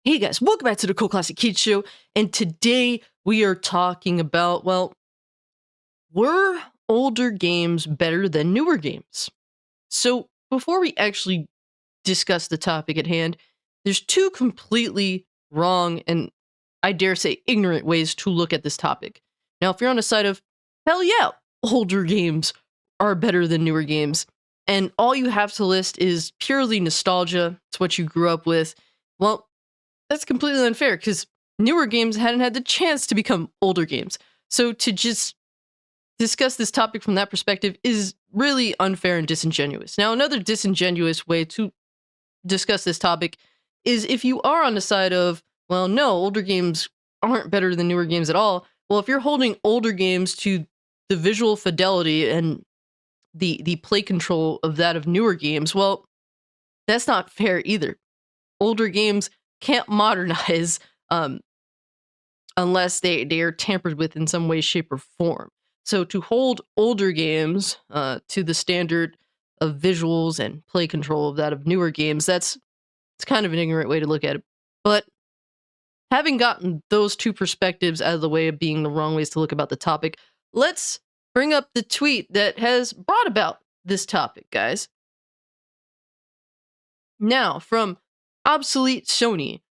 Hey guys, welcome back to the Cool Classic Kids Show, and today we are talking about, well, were older games better than newer games? So, before we actually discuss the topic at hand, there's two completely wrong and I dare say ignorant ways to look at this topic. Now, if you're on the side of, hell yeah, older games are better than newer games, and all you have to list is purely nostalgia, it's what you grew up with, well, that's completely unfair because newer games hadn't had the chance to become older games. So to just discuss this topic from that perspective is really unfair and disingenuous. Now, another disingenuous way to discuss this topic is if you are on the side of, well, no, older games aren't better than newer games at all. Well, if you're holding older games to the visual fidelity and the play control of that of newer games, well, that's not fair either. Older games can't modernize unless they are tampered with in some way, shape, or form. So to hold older games to the standard of visuals and play control of that of newer games, it's kind of an ignorant way to look at it. But having gotten those two perspectives out of the way of being the wrong ways to look about the topic, let's bring up the tweet that has brought about this topic, guys. Now, from Obsolete Sony,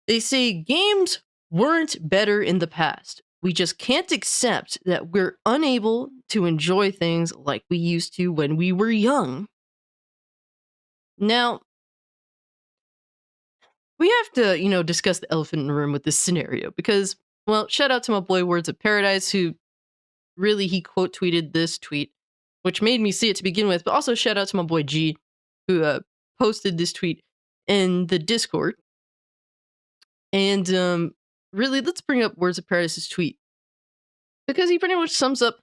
they say games weren't better in the past. We just can't accept that we're unable to enjoy things like we used to when we were young. Now, we have to, discuss the elephant in the room with this scenario because, well, shout out to my boy Words of Paradise, who really he quote tweeted this tweet, which made me see it to begin with, but also shout out to my boy G, who posted this tweet in the Discord. And really, let's bring up Words of Paradise's tweet because he pretty much sums up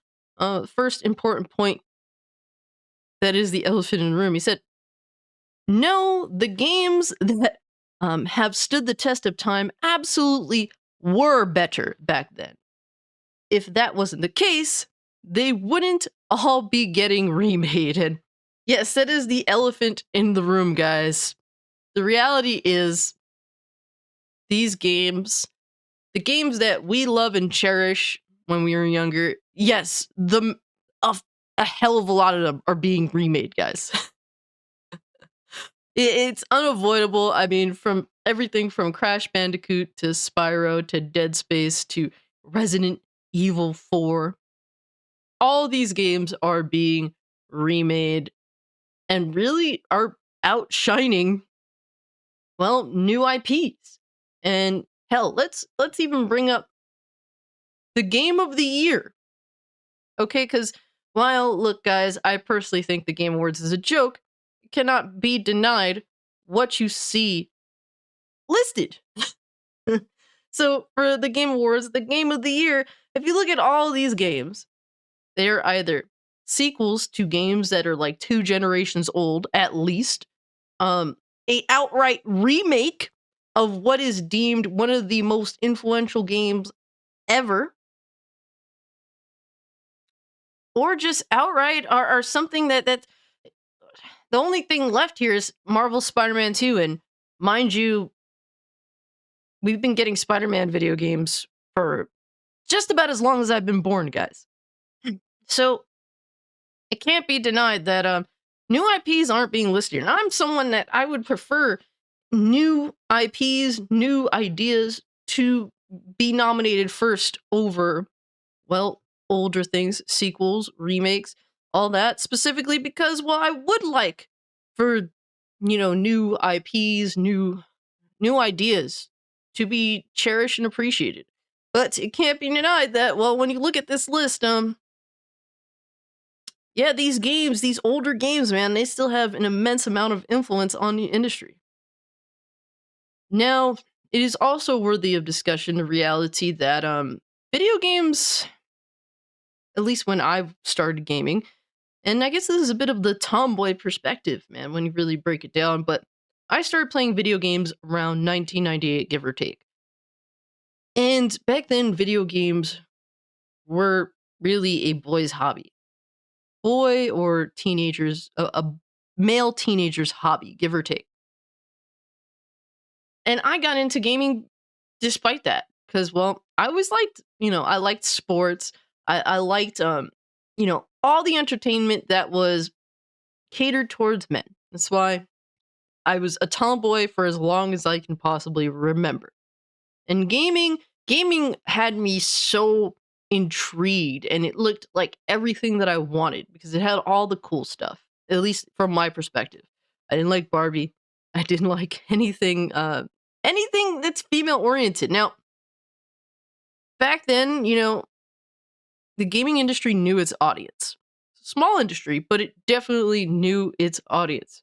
first important point that is the elephant in the room. He said, "No, the games that have stood the test of time absolutely were better back then. If that wasn't the case, they wouldn't all be getting remade." And yes, that is the elephant in the room, guys. The reality is, these games, the games that we love and cherish when we were younger, yes, a hell of a lot of them are being remade, guys. It's unavoidable. I mean, from everything from Crash Bandicoot to Spyro to Dead Space to Resident Evil 4, all these games are being remade and really are outshining, well, new IPs. And hell, let's even bring up the game of the year. Okay, because while, look, guys, I personally think the Game Awards is a joke, it cannot be denied what you see listed. So, for the Game Awards, the game of the year, if you look at all these games, they're either sequels to games that are like 2 generations old, at least, a outright remake of what is deemed one of the most influential games ever, or just outright are something that the only thing left here is Marvel Spider-Man 2, and mind you, we've been getting Spider-Man video games for just about as long as I've been born, guys. So it can't be denied that new IPs aren't being listed. And I'm someone that I would prefer new IPs, new ideas to be nominated first over, well, older things, sequels, remakes, all that, specifically because, well, I would like for, new IPs, new ideas to be cherished and appreciated. But it can't be denied that, well, when you look at this list, yeah, these games, these older games, man, they still have an immense amount of influence on the industry. Now, it is also worthy of discussion the reality that video games, at least when I've started gaming, and I guess this is a bit of the tomboy perspective, man, when you really break it down, but I started playing video games around 1998, give or take. And back then, video games were really a boy's hobby. Boy or teenagers, a male teenager's hobby, give or take. And I got into gaming despite that because, well, I always liked, I liked sports. I liked, all the entertainment that was catered towards men. That's why I was a tomboy for as long as I can possibly remember. And gaming had me so intrigued, and it looked like everything that I wanted because it had all the cool stuff, at least from my perspective. I didn't like Barbie. I didn't like anything that's female oriented. Now, back then, the gaming industry knew its audience. Small industry, but it definitely knew its audience.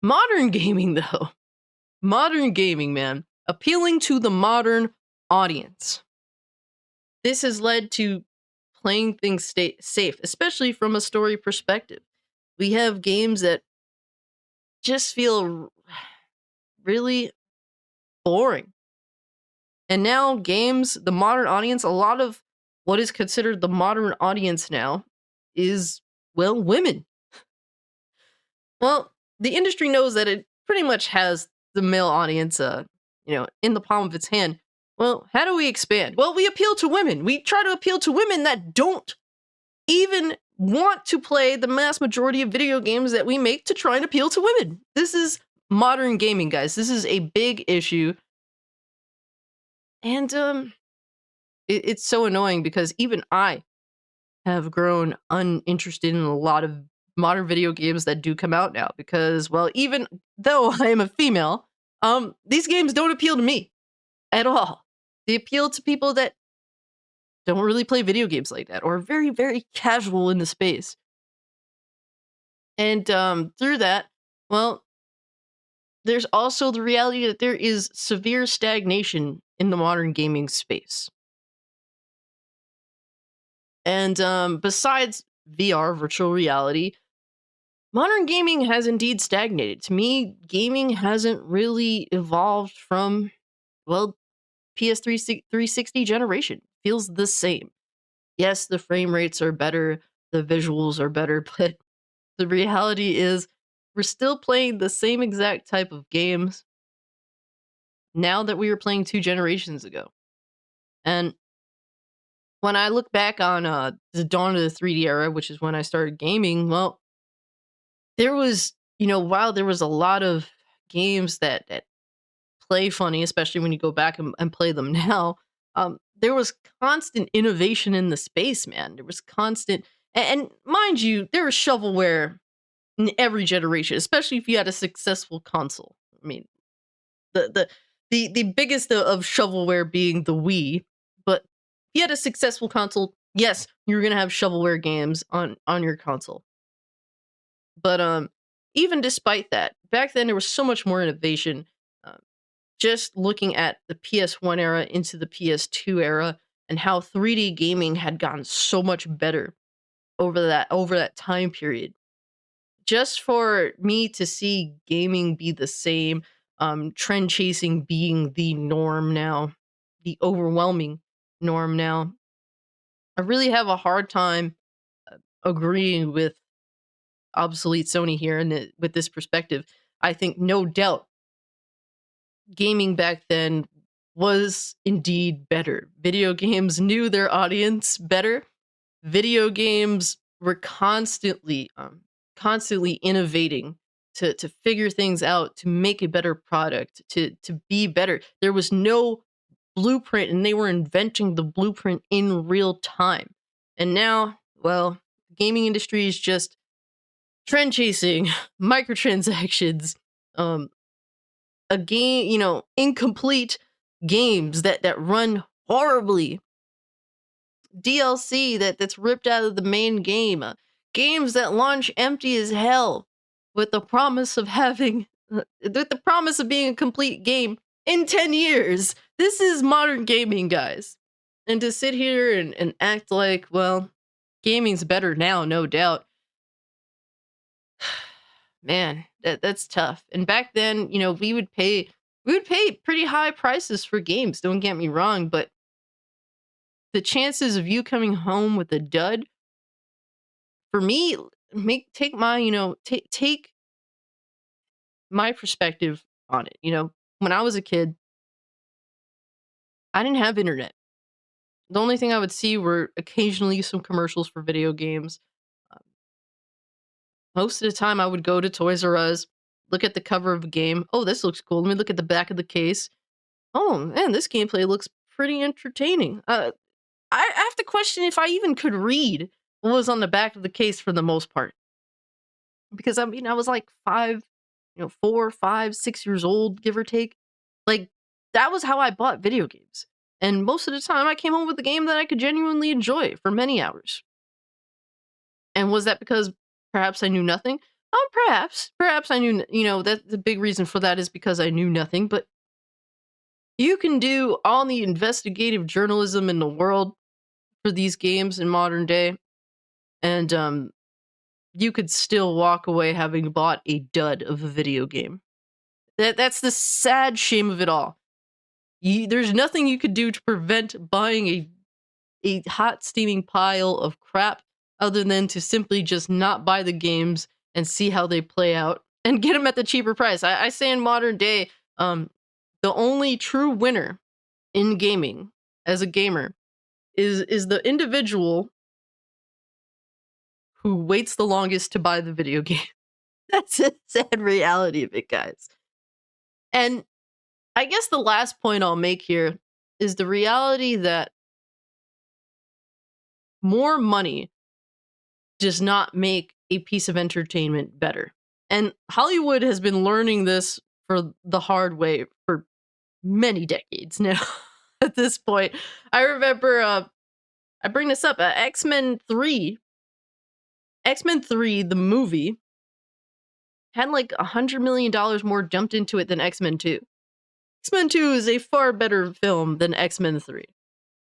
Modern gaming, though, modern gaming, man, appealing to the modern audience. This has led to playing things safe, especially from a story perspective. We have games that just feel really boring. And now, games, the modern audience, a lot of what is considered the modern audience now is, well, women. Well, the industry knows that it pretty much has the male audience, in the palm of its hand. Well, how do we expand? Well, we appeal to women. We try to appeal to women that don't even want to play the mass majority of video games that we make to try and appeal to women. This is modern gaming, guys. This is a big issue. And it's so annoying because even I have grown uninterested in a lot of modern video games that do come out now because, well, even though I am a female, these games don't appeal to me at all. They appeal to people that don't really play video games like that or are very, very casual in the space. And through that, well, there's also the reality that there is severe stagnation in the modern gaming space. And besides VR, virtual reality, modern gaming has indeed stagnated. To me, gaming hasn't really evolved from, well, PS3 360 generation. Feels the same. Yes, the frame rates are better, the visuals are better, but the reality is we're still playing the same exact type of games now that we were playing 2 generations ago. And when I look back on the dawn of the 3D era, which is when I started gaming, well, there was, while there was a lot of games that play funny, especially when you go back and play them now, there was constant innovation in the space, man. There was constant, and mind you, there was shovelware in every generation, especially if you had a successful console. I mean, the the biggest of shovelware being the Wii, but if you had a successful console, yes, you're gonna have shovelware games on your console. But even despite that, back then there was so much more innovation. Uh, just looking at the PS1 era into the PS2 era and how 3D gaming had gotten so much better over that time period. Just for me to see gaming be the same, trend chasing being the norm now, the overwhelming norm now, I really have a hard time agreeing with obsolete Sony here and with this perspective. I think no doubt gaming back then was indeed better. Video games knew their audience better. Video games were constantly innovating to figure things out, to make a better product, to be better. There was no blueprint, and they were inventing the blueprint in real time. And now, well, the gaming industry is just trend chasing, microtransactions, um, a game, incomplete games that run horribly, DLC that's ripped out of the main game, games that launch empty as hell with the promise of having with the promise of being a complete game in 10 years. This is modern gaming, guys. And to sit here and act like, well, gaming's better now, no doubt. Man, that's tough. And back then, we would pay pretty high prices for games, don't get me wrong, but the chances of you coming home with a dud, for me, take my perspective on it. when I was a kid, I didn't have internet. The only thing I would see were occasionally some commercials for video games. Um, Most of the time, I would go to Toys R Us, look at the cover of a game. Oh, this looks cool. Let me look at the back of the case. Oh man, this gameplay looks pretty entertaining. I have to question if I even could read what was on the back of the case for the most part, because I mean I was like 5, 4, 5, 6 years old, give or take. Like that was how I bought video games, and most of the time I came home with a game that I could genuinely enjoy for many hours. And was that because perhaps I knew nothing? Perhaps I knew. That the big reason for that is because I knew nothing. But you can do all the investigative journalism in the world for these games in modern day, and you could still walk away having bought a dud of a video game. That's the sad shame of it all. There's nothing you could do to prevent buying a hot steaming pile of crap other than to simply just not buy the games and see how they play out and get them at the cheaper price. I say in modern day, the only true winner in gaming as a gamer is the individual who waits the longest to buy the video game. That's a sad reality of it, guys. And I guess the last point I'll make here is the reality that more money does not make a piece of entertainment better. And Hollywood has been learning this for the hard way for many decades now. At this point, I remember I bring this up, X-Men 3. X-Men 3, the movie, had like $100 million more dumped into it than X-Men 2. X-Men 2 is a far better film than X-Men 3.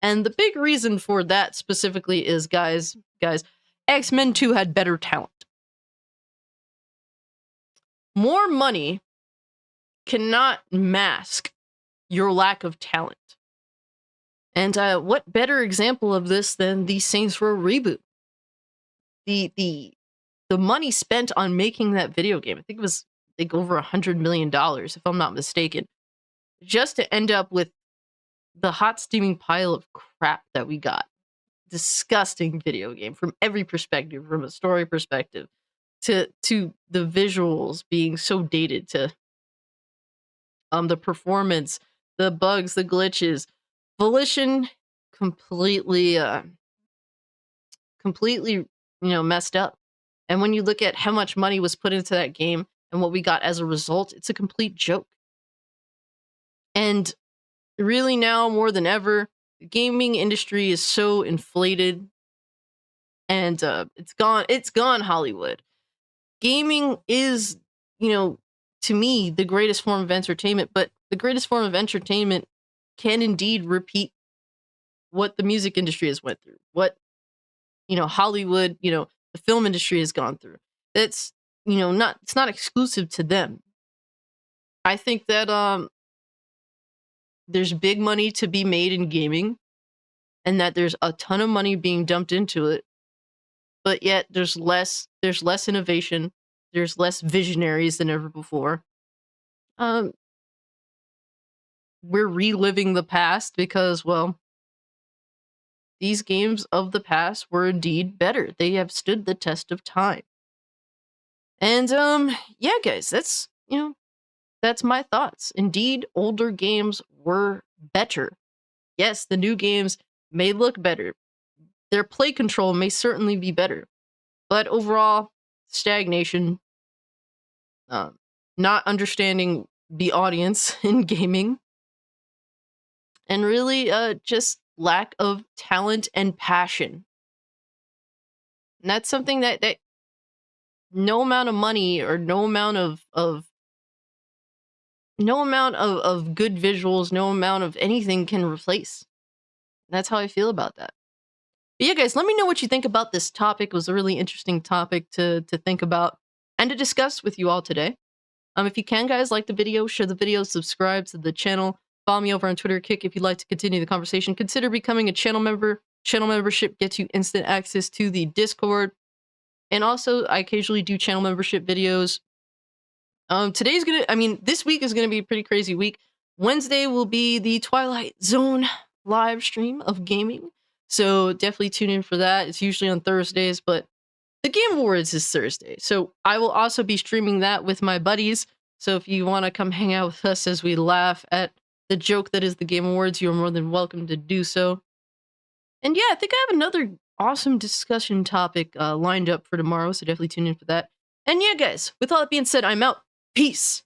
And the big reason for that specifically is, guys, X-Men 2 had better talent. More money cannot mask your lack of talent. And what better example of this than the Saints Row reboot? The money spent on making that video game, I think it was over $100 million, if I'm not mistaken, just to end up with the hot steaming pile of crap that we got. Disgusting video game from every perspective, from a story perspective to the visuals being so dated, to the performance, the bugs, the glitches. Volition completely messed up. And when you look at how much money was put into that game and what we got as a result, it's a complete joke. And really now more than ever, the gaming industry is so inflated, and it's gone Hollywood. Gaming is, to me, the greatest form of entertainment, but the greatest form of entertainment can indeed repeat what the music industry has went through, what Hollywood, the film industry has gone through. It's it's not exclusive to them. I think that there's big money to be made in gaming, and that there's a ton of money being dumped into it, but yet there's less innovation, there's less visionaries than ever before. Um, we're reliving the past because, well, these games of the past were indeed better. They have stood the test of time. And yeah, guys, that's my thoughts. Indeed, older games were better. Yes, the new games may look better. Their play control may certainly be better. But overall, stagnation, not understanding the audience in gaming, and really just lack of talent and passion. And that's something that no amount of money or no amount of good visuals, no amount of anything can replace. That's how I feel about that. But yeah, guys, let me know what you think about this topic. It was a really interesting topic to think about and to discuss with you all today. If you can, guys, like the video, share the video, subscribe to the channel, follow me over on Twitter, Kick, if you'd like to continue the conversation. Consider becoming a channel member. Channel membership gets you instant access to the Discord. And also, I occasionally do channel membership videos Today's gonna, I mean, this week is gonna be a pretty crazy week. Wednesday will be the Twilight Zone live stream of gaming. So definitely tune in for that. It's usually on Thursdays, but the Game Awards is Thursday. So I will also be streaming that with my buddies. So if you want to come hang out with us as we laugh at the joke that is the Game Awards, you're more than welcome to do so. And yeah, I think I have another awesome discussion topic lined up for tomorrow. So definitely tune in for that. And yeah, guys, with all that being said, I'm out. Peace.